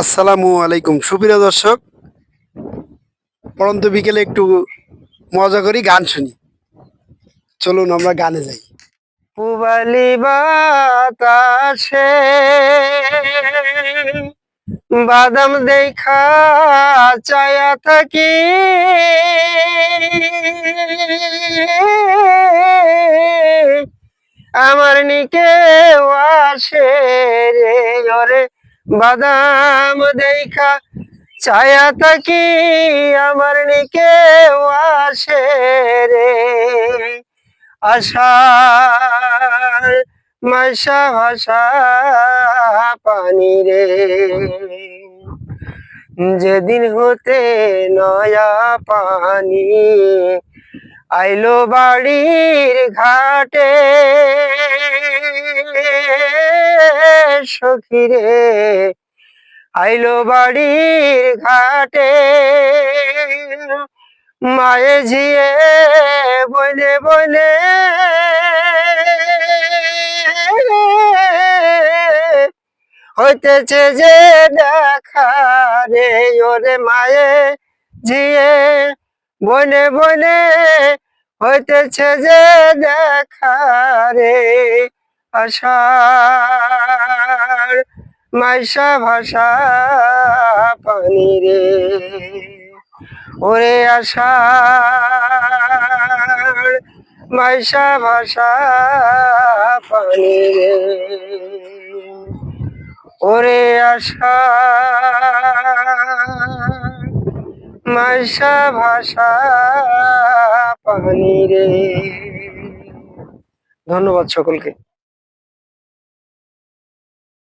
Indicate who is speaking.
Speaker 1: আসসালামু আলাইকুম সুপ্রিয় দর্শক, পরন্ত বিকেলে একটু মজা করি, গান শুনি। চলুন আমরা গানে যাই। পুবালি বাতাসে বাদাম দেখা চায়া থাকি, আমার নিকে আসে রে ওরে বাদাম দেখা ছায়া থাকি, আমার নিকে আসে রে আশার মাইশা ভাষা পানি রে, যেদিন হতে নয়া পানি আইলো বাড়ির ঘাটে, সখীরে আইলো বাড়ির ঘাটে, মায়ে ঝিয়ে বলে বলে হইতেছে যে দেখা রে ওরে মায়ে ঝিয়ে বলে বলে হইতেছে যে দেখা রে আশার মাইশা ভাষা পানি রে, ওরে আশার মাইশা ভাষা পানি রে, ওরে আশার মাইশা ভাষা পানি রে। ধন্যবাদ সকলকে।